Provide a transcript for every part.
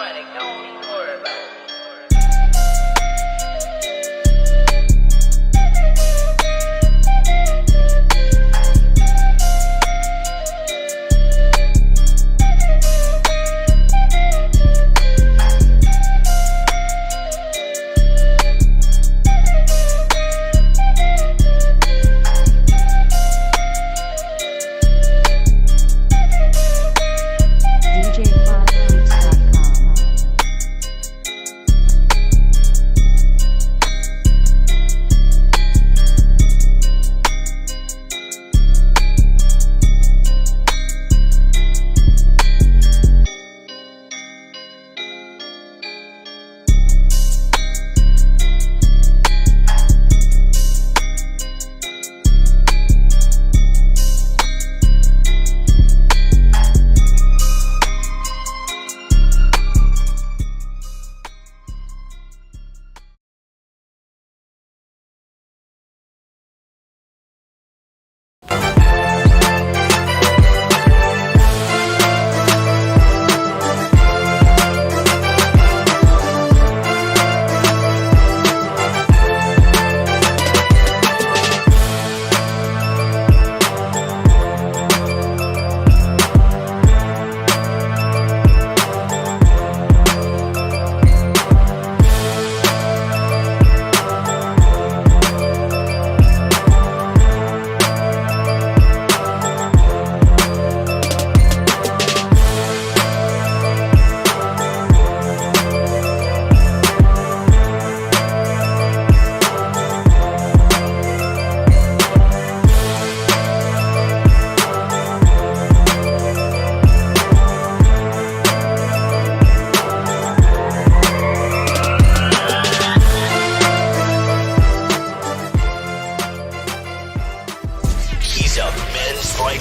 money. Don't even worry about it.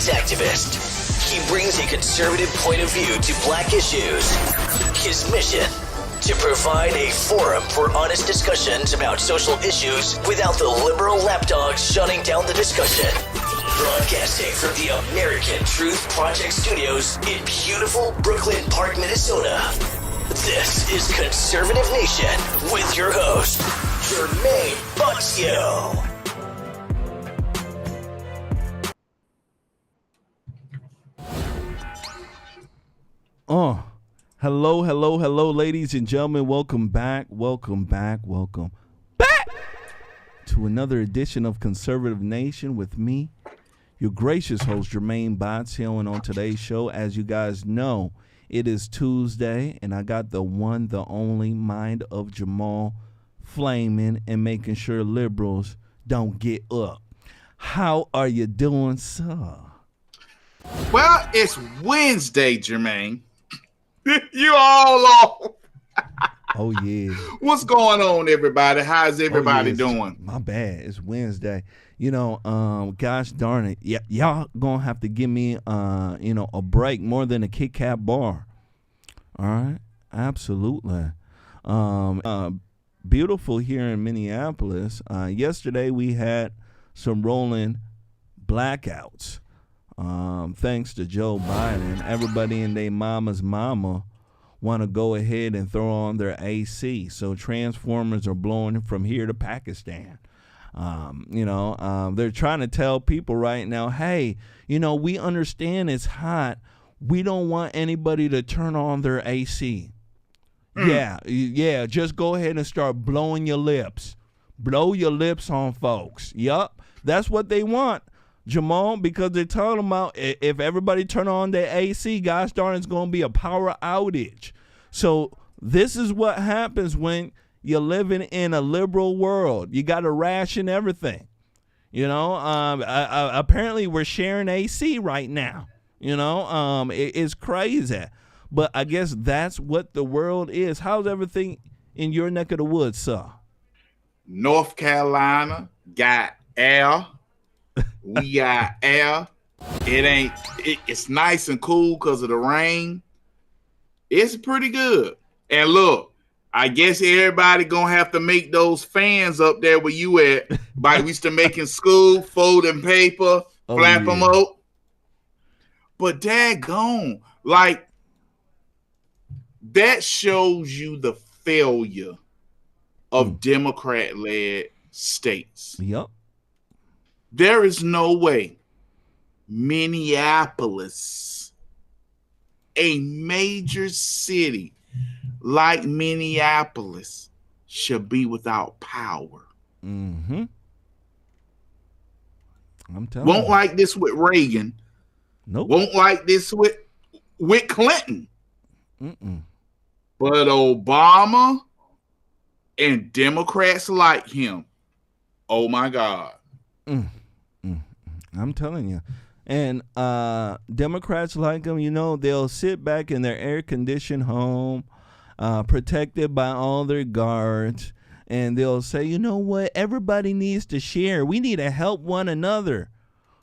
Activist. He brings a conservative point of view to black issues. His mission, to provide a forum for honest discussions about social issues without the liberal lapdogs shutting down the discussion. Broadcasting from the American Truth Project Studios in beautiful Brooklyn Park, Minnesota. This is Conservative Nation with your host, Jermain Botsio. Hello, ladies and gentlemen. Welcome back to another edition of Conservative Nation with me, your gracious host, Jermain Botsio. And on today's show, as you guys know, it is Tuesday, and I got the one, the only mind of Jamal flaming and making sure liberals don't get up. How are you doing, sir? Well, it's Wednesday, Jermaine. You all off. Oh, yeah. What's going on, everybody? How's everybody doing? My bad. It's Wednesday. You know, gosh darn it. Y'all gonna have to give me, a break more than a Kit Kat bar. All right? Absolutely. Beautiful here in Minneapolis. Yesterday we had some rolling blackouts. Thanks to Joe Biden, everybody and their mama's mama want to go ahead and throw on their AC. So transformers are blowing from here to Pakistan. They're trying to tell people right now, hey, we understand it's hot. We don't want anybody to turn on their AC. Yeah, just go ahead and start blowing your lips. Blow your lips on folks. Yup, that's what they want. Jamal, because they're talking about if everybody turn on their AC, gosh darn, it's going to be a power outage. So this is what happens when you're living in a liberal world. You got to ration everything. Apparently we're sharing AC right now. It's crazy. But I guess that's what the world is. How's everything in your neck of the woods, sir? North Carolina got air. We got air. It's nice and cool because of the rain. It's pretty good. And look, I guess everybody gonna have to make those fans up there where you at. Like we used to make in school, folding paper, flap them up. But daggone, like that shows you the failure of Democrat-led states. Yep. There is no way Minneapolis, a major city like Minneapolis, should be without power. Mm-hmm. I'm telling Won't you. like this with Reagan. Nope. Won't like this with Clinton. Mm-mm. But Obama and Democrats like him, oh my God. I'm telling you. And Democrats like him, you know, they'll sit back in their air-conditioned home, protected by all their guards, and they'll say, you know what, everybody needs to share. We need to help one another.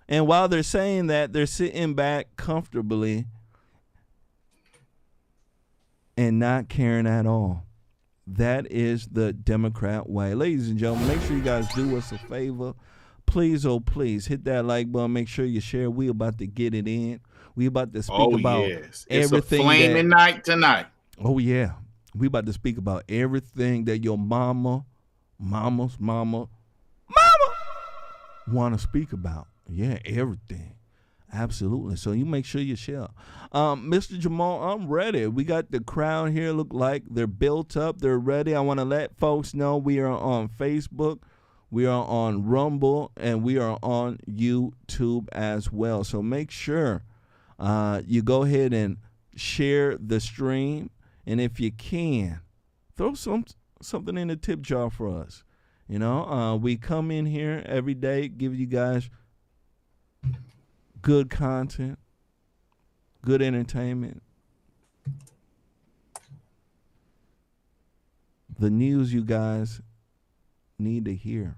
And while they're saying that, they're sitting back comfortably and not caring at all. That is the Democrat way. Ladies and gentlemen, make sure you guys do us a favor. Please, oh please, hit that like button. Make sure you share. We about to get it in. We about to speak about It's everything. A flaming night tonight. Oh yeah, we about to speak about everything that your mama's mama want to speak about. Yeah, everything. Absolutely. So you make sure you share. Mr. Jamal, I'm ready. We got the crowd here. Look like they're built up. They're ready. I want to let folks know we are on Facebook. We are on Rumble. And we are on YouTube as well. So make sure you go ahead and share the stream. And if you can, throw something in the tip jar for us. You know, we come in here every day, give you guys good content, good entertainment, the news you guys need to hear.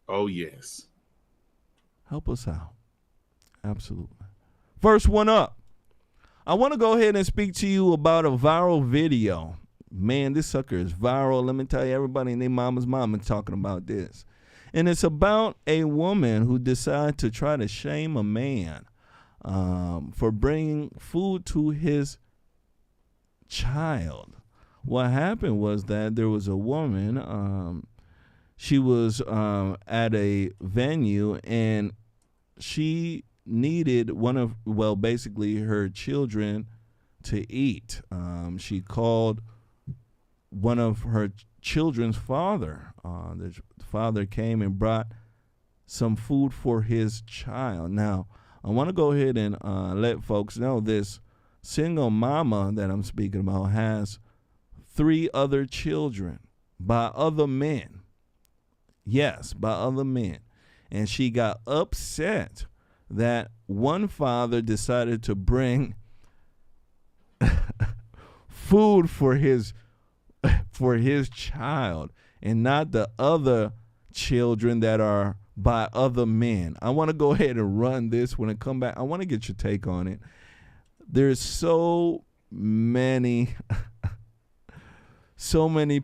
Oh, yes. Help us out. Absolutely. First one up. I want to go ahead and speak to you about a viral video. Man, this sucker is viral. Let me tell you, everybody and their mama's mama talking about this. And it's about a woman who decided to try to shame a man for bringing food to his child. What happened was that there was a woman, she was at a venue, and she needed basically her children to eat. She called one of her children's father. The father came and brought some food for his child. Now, I want to go ahead and let folks know this single mama that I'm speaking about has 3 other children by other men. Yes, by other men. And she got upset that one father decided to bring food for his child and not the other children that are by other men. I want to go ahead and run this when I come back. I want to get your take on it. There's so many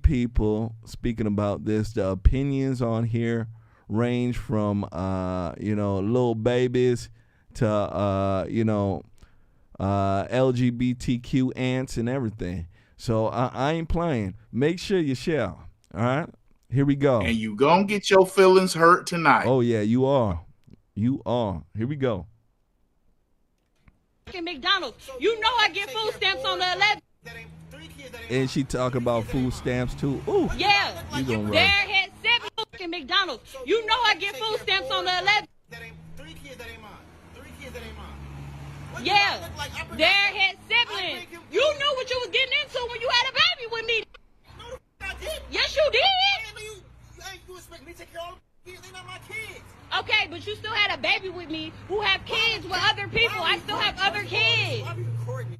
people speaking about this. The opinions on here range from little babies to LGBTQ ants and everything. So I ain't playing. Make sure you share. All right, here we go. And you gonna get your feelings hurt tonight. Oh yeah, you are. You are. Here we go. McDonald's. You know I get food stamps on the 11th. And she talking about food stamps too. Ooh. Yeah. You gonna run. There had 7 fucking McDonald's. You know I get food stamps on the 11th. 3 kids that ain't mine. 3 kids that ain't mine. Yeah. There had siblings. You knew what you was getting into when you had a baby with me. No, I did. Yes, you did. You expect me to take care of all the kids? They're not my kids. Okay, but you still had a baby with me who have kids with other people. I still have other kids. Why are you recording me?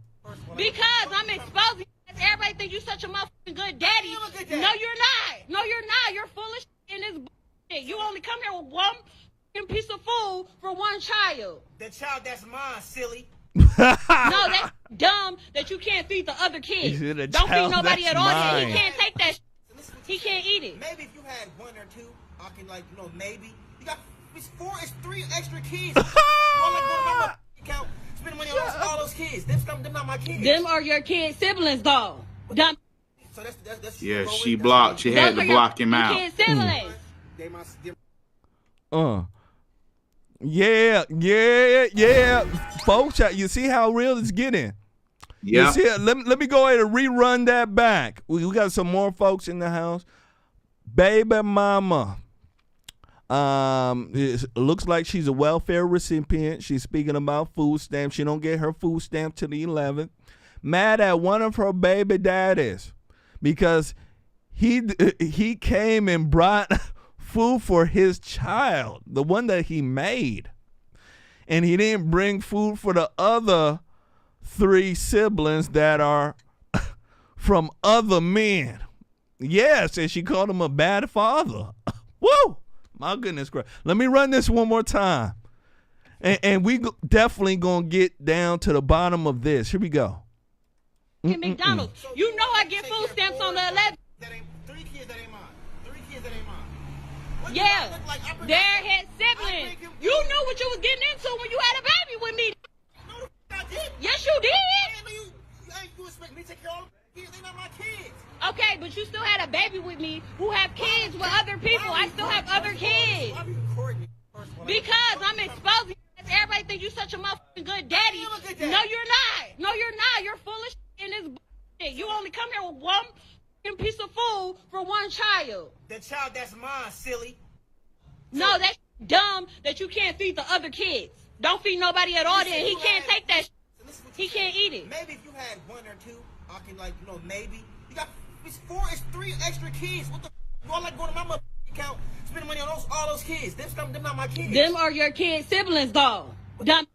Because I'm exposing you. Everybody think you such a motherfucking good daddy. You a good daddy. No, you're not. No, you're not. You're full of shit in this bullshit. You only come here with one piece of food for one child. The child that's mine, silly. No, that's dumb that you can't feed the other kids. You said a Don't feed child nobody that's at all. mine. He can't take that. He can't eat it. Maybe if you had 1 or 2, I can maybe. You got it's 3 extra kids. You all go to my account, spend money on all those kids. Them not my kids. Them are your kid siblings, though. Dumb. So that's Yeah, she blocked. She had to block him out. Kid siblings. They my Yeah. Folks, you see how real it's getting? Yeah. You see, let me go ahead and rerun that back. We got some more folks in the house. Baby mama. It looks like she's a welfare recipient. She's speaking about food stamps. She don't get her food stamp till the 11th. Mad at one of her baby daddies because he came and brought food for his child, the one that he made, and he didn't bring food for the other 3 siblings that are from other men. Yes, and she called him a bad father. Woo! My goodness gracious. Let me run this one more time. And we definitely going to get down to the bottom of this. Here we go. At McDonald's. You know I get food stamps on the 11th. That ain't 3 kids that ain't mine. 3 kids that ain't mine. What do Yeah. I look like? They're his siblings. You knew what you was getting into when you had a baby with me. No, the I did. Yes, you did. You expect me to take care of all the kids? They not my kids. Okay, but you still had a baby with me who have kids with other people. I still have other kids. Why are you recording me? First of all, Because I'm exposing you. Everybody think you such a motherfucking good daddy. You a good daddy. No, you're not. No, you're not. You're full of shit in this shit. You only come here with one fucking piece of food for one child. the child that's mine, silly. No, that's dumb that you can't feed the other kids. Don't feed nobody at all then. He can't take that shit. So listen what He you can't said. eat it. Maybe if you had 1 or 2, I can maybe. You got it's 3 extra kids. What the? You all like going to my mother account, spending money on all those kids. Them not my kids. Them are your kid siblings, though. Dumb.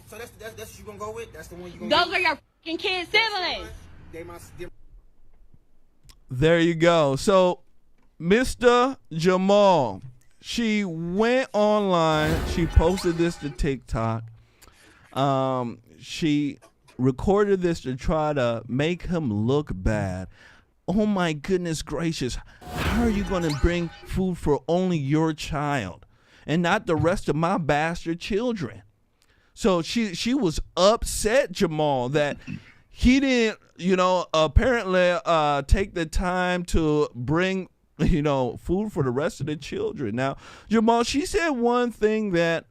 So that's what you gonna go with. That's the one you gonna. Those are your fucking kid siblings. They There you go. So, Mr. Jamal, she went online. She posted this to TikTok. She recorded this to try to make him look bad. Oh my goodness gracious. How are you going to bring food for only your child and not the rest of my bastard children? So she was upset, Jamal, that he didn't, apparently take the time to bring, food for the rest of the children. Now, Jamal, she said one thing that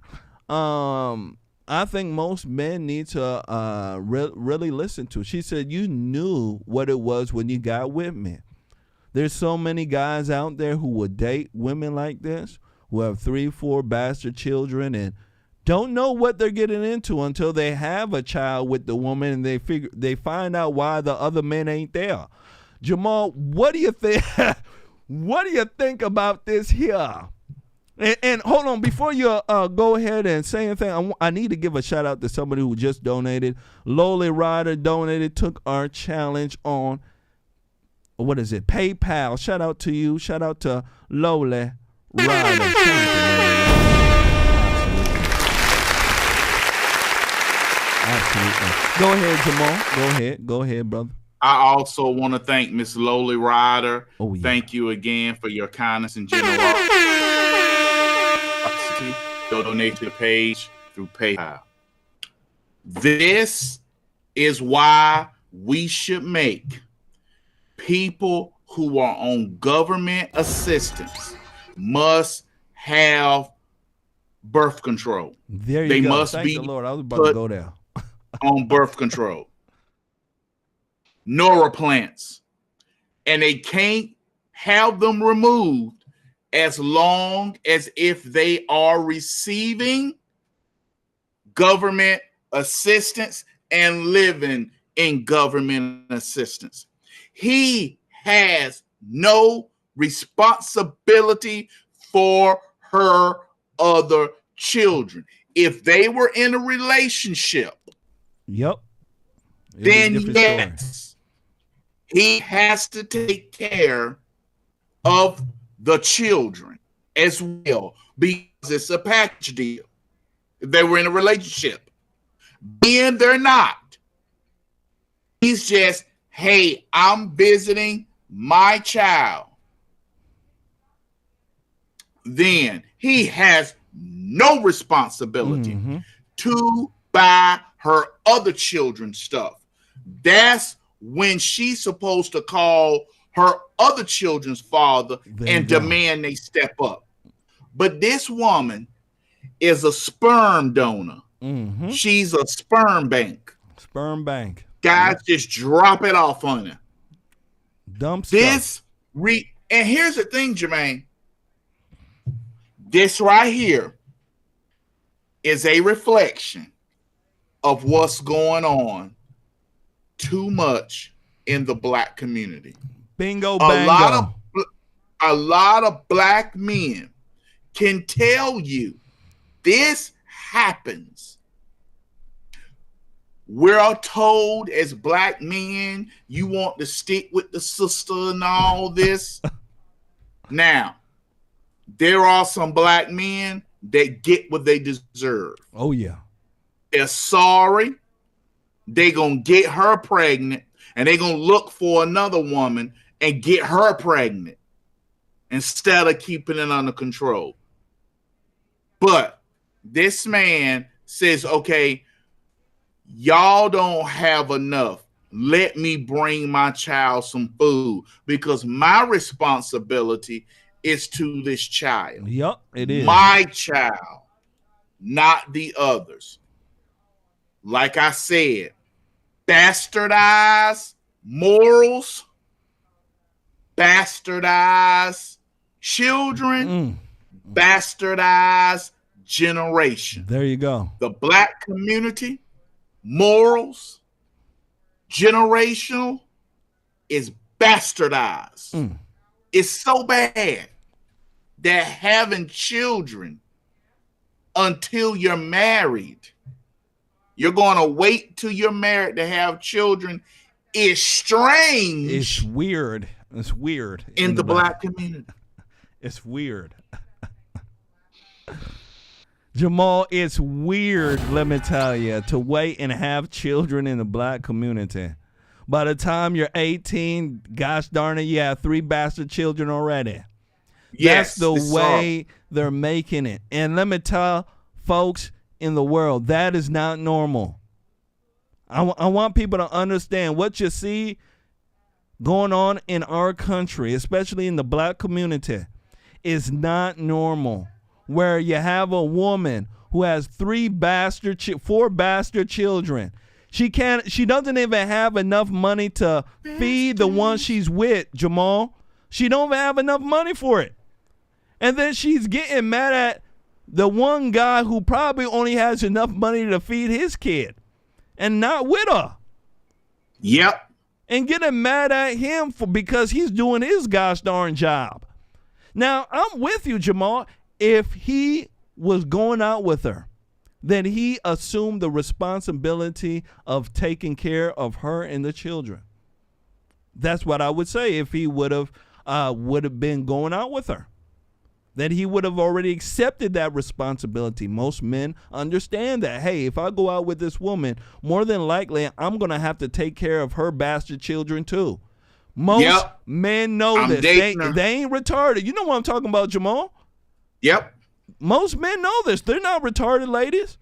I think most men need to really listen to. She said, you knew what it was when you got with me. There's so many guys out there who would date women like this, who have 3, 4 bastard children and don't know what they're getting into until they have a child with the woman and they find out why the other men ain't there. Jamal, what do you think? What do you think about this here? And hold on, before you go ahead and say anything, I need to give a shout out to somebody who just donated. Lowly Rider donated, took our challenge on, what is it, PayPal. Shout out to you. Shout out to Lowly Rider. Absolutely. Go ahead, Jamal. Go ahead, brother. I also want to thank Miss Lowly Rider. Oh, yeah. Thank you again for your kindness and generosity. Donate to the page through PayPal. This is why we should make people who are on government assistance must have birth control. There you They go. must Thank be the Lord. I was about put to go there. on birth control. Neuroplants. And they can't have them removed as long as if they are receiving government assistance and living in government assistance. He has no responsibility for her other children. If they were in a relationship, Yep. then yes, he has to take care of the children as well because it's a package deal. If they were in a relationship, then they're not. He's just, hey, I'm visiting my child. Then he has no responsibility to buy her other children's stuff. That's when she's supposed to call her other children's father and demand they step up. But this woman is a sperm donor. Mm-hmm. She's a sperm bank. Sperm bank. Guys, just drop it off on her. Dump stuff. And here's the thing, Jermaine. This right here is a reflection of what's going on too much in the black community. Bingo, bango. A lot of black men can tell you this happens. We're told as black men, you want to stick with the sister and all this. Now, there are some black men that get what they deserve. Oh, yeah. They're sorry. They're going to get her pregnant, and they're going to look for another woman and get her pregnant instead of keeping it under control. But this man says, okay, y'all don't have enough. Let me bring my child some food because my responsibility is to this child. Yep, it is. My child, not the others. Like I said, bastardize morals, bastardize children, bastardize generation. There you go. The black community, morals, generational is bastardized. It's so bad that having children until you're married, you're going to wait till you're married to have children is strange. It's weird. It's weird. In the black community. It's weird. Jamal, it's weird, let me tell you, to wait and have children in the black community. By the time you're 18, gosh darn it, you have 3 bastard children already. Yes, that's the way they're making it. And let me tell folks in the world, that is not normal. I want people to understand what you see going on in our country, especially in the black community, is not normal. Where you have a woman who has 4 bastard children. She doesn't even have enough money to feed the one she's with, Jamal. She don't even have enough money for it. And then she's getting mad at the one guy who probably only has enough money to feed his kid and not with her. Yep. And getting mad at him because he's doing his gosh darn job. Now, I'm with you, Jamal. If he was going out with her, then he assumed the responsibility of taking care of her and the children. That's what I would say if he would have been going out with her. That he would have already accepted that responsibility. Most men understand that, hey, if I go out with this woman, more than likely I'm going to have to take care of her bastard children too. Most men know this. They ain't retarded. You know what I'm talking about, Jamal? Yep. Most men know this. They're not retarded, ladies.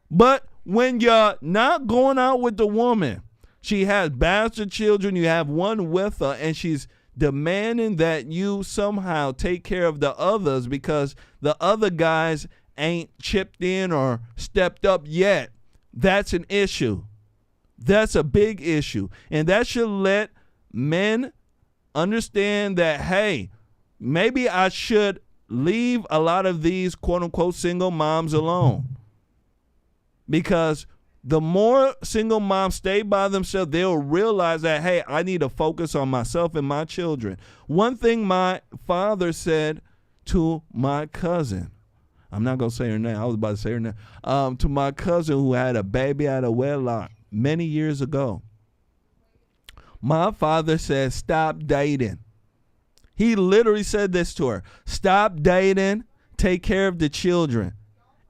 But when you're not going out with the woman, she has bastard children, you have one with her, and she's demanding that you somehow take care of the others because the other guys ain't chipped in or stepped up yet. That's an issue. That's a big issue. And that should let men understand that, hey, maybe I should leave a lot of these quote-unquote single moms alone. Because the more single moms stay by themselves, they'll realize that, hey, I need to focus on myself and my children. One thing my father said to my cousin, I'm not going to say her name. I was about to say her name. To my cousin who had a baby out of wedlock many years ago. My father said, stop dating. He literally said this to her. Stop dating. Take care of the children.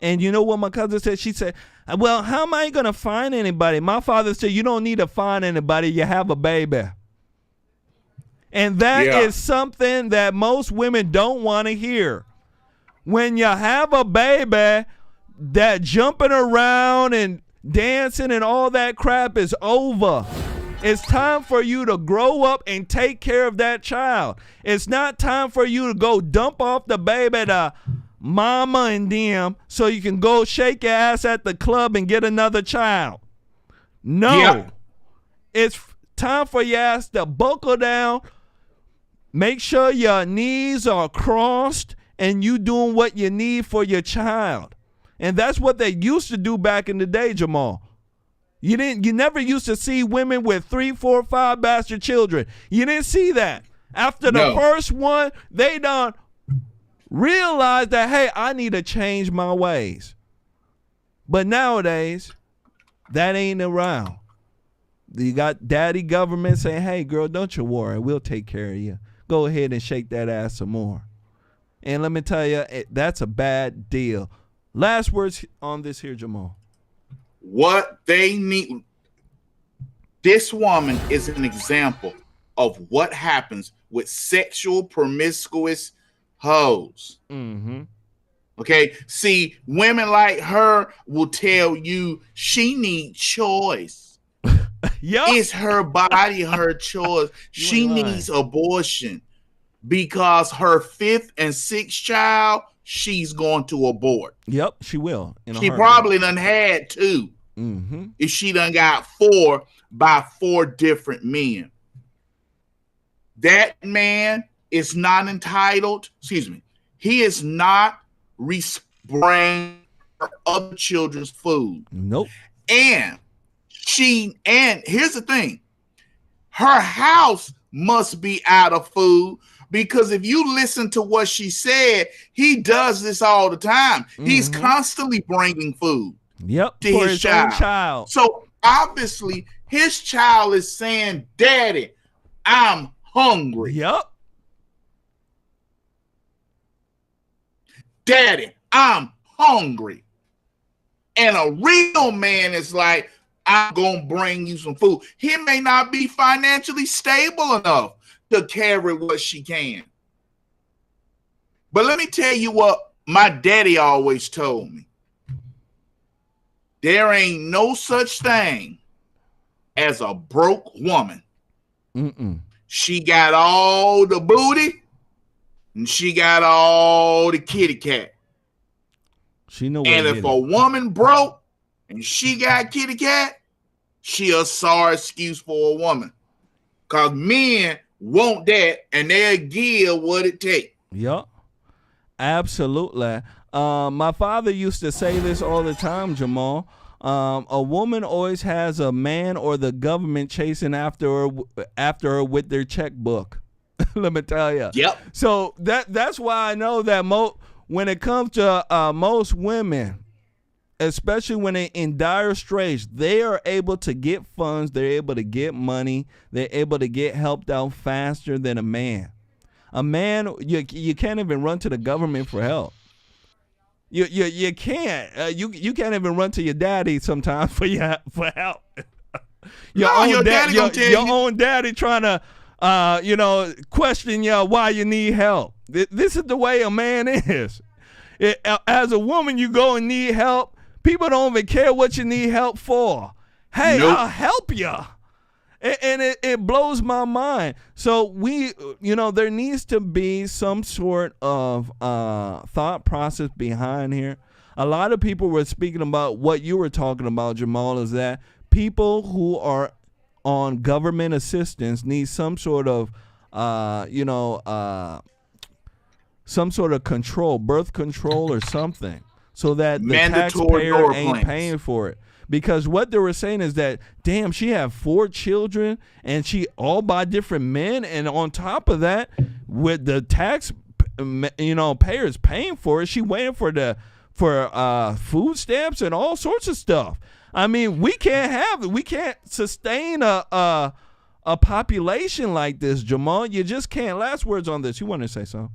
And you know what my cousin said? She said, well, how am I going to find anybody? My father said, you don't need to find anybody. You have a baby. And that is something that most women don't want to hear. When you have a baby, that jumping around and Dancing and all that crap is over. It's time for you to grow up and take care of that child. It's not time for you to go dump off the baby to mama and them so you can go shake your ass at the club and get another child. No. Yep. It's time for your ass to buckle down, make sure your knees are crossed, and you doing what you need for your child. And that's what they used to do back in the day, Jamal. You never used to see women with 3, 4, 5 bastard children. You didn't see that. After the first one, they done realized that, hey, I need to change my ways. But nowadays, that ain't around. You got daddy government saying, hey, girl, don't you worry. We'll take care of you. Go ahead and shake that ass some more. And let me tell you, that's a bad deal. Last words on this here, Jamal. What they need. This woman is an example of what happens with sexual promiscuous hoes. Mm-hmm. Okay, see, women like her will tell you she needs choice. Yep. It's her body, her choice. She needs abortion because her 5th and 6th child, she's going to abort. Yep, she will. She probably done had 2. Mm-hmm. If she done got 4 by 4 different men. That man is not entitled, he is not bringing her other children's food. Nope. And here's the thing, her house must be out of food, because if you listen to what she said, he does this all the time. Mm-hmm. He's constantly bringing food. Yep, to for his child. Own child. So obviously his child is saying, Daddy, I'm hungry. Yep. Daddy, I'm hungry. And a real man is like, I'm going to bring you some food. He may not be financially stable enough to carry what she can. But let me tell you what my daddy always told me. There ain't no such thing as a broke woman. Mm-mm. She got all the booty and she got all the kitty cat. She know. And if a woman broke and she got kitty cat, she a sorry excuse for a woman. Because men want that and they'll give what it takes. Yep. Absolutely. My father used to say this all the time, Jamal. A woman always has a man or the government chasing after her with their checkbook. Let me tell you. Yep. So that's why I know that when it comes to most women, especially when they're in dire straits, they are able to get funds. They're able to get money. They're able to get helped out faster than a man. A man, you can't even run to the government for help. You can't. You can't even run to your daddy sometimes for help. Your own daddy trying to question you why you need help. This is the way a man is. As a woman, you go and need help. People don't even care what you need help for. Hey, nope. I'll help you. And it blows my mind. So there needs to be some sort of thought process behind here. A lot of people were speaking about what you were talking about, Jamal, is that people who are on government assistance need some sort of, some sort of control, birth control or something, so that the mandatory taxpayer ain't paying for it. Because what they were saying is that, damn, she had 4 children and she all by different men. And on top of that, with the tax, payers paying for it, she waiting for food stamps and all sorts of stuff. I mean, we can't sustain a population like this, Jamal. You just can't. Last words on this. You want to say something?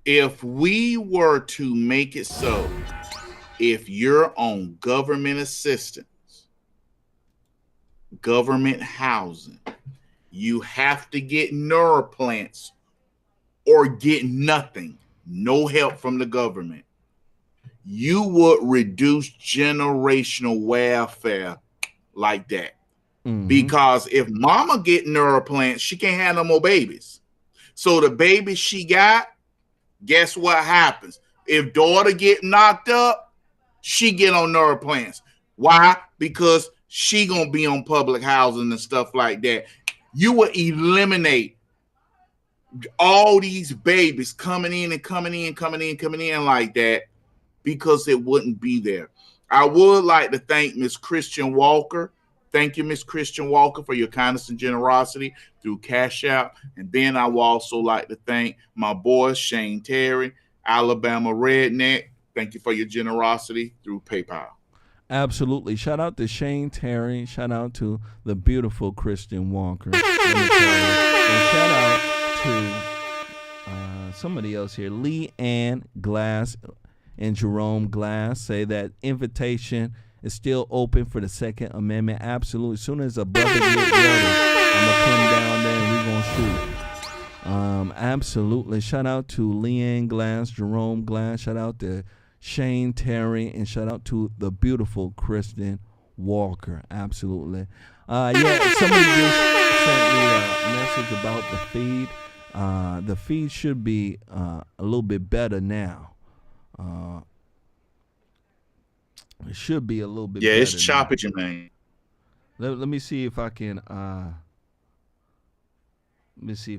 If we were to make it so, if you're on government assistance, government housing, you have to get neuroplants or get nothing, no help from the government. you would reduce generational welfare like that. Because if mama get neuroplants, she can't have no more babies. So the baby she got, guess what happens? If daughter get knocked up, she get on neuroplants. Why? Because she gonna be on public housing and stuff like that. You will eliminate all these babies coming in like that because it wouldn't be there. I would like to thank Miss Christian Walker. Thank you, Miss Christian Walker, for your kindness and generosity through Cash App. And then I would also like to thank my boy, Shane Terry, Alabama Redneck. Thank you for your generosity through PayPal. Absolutely. Shout out to Shane Terry. Shout out to the beautiful Christian Walker. And shout out to somebody else here, Lee Ann Glass and Jerome Glass, say that invitation is still open for the Second Amendment. Absolutely. As soon as a brother gets ready, I'm going to come down there and we're going to shoot. Absolutely. Shout out to Leanne Glass, Jerome Glass. Shout out to Shane Terry. And shout out to the beautiful Kristen Walker. Absolutely. Somebody just sent me a message about the feed. The feed should be a little bit better now. It should be a little bit better. Yeah, it's choppy, Jermaine. Let me see if I can let me see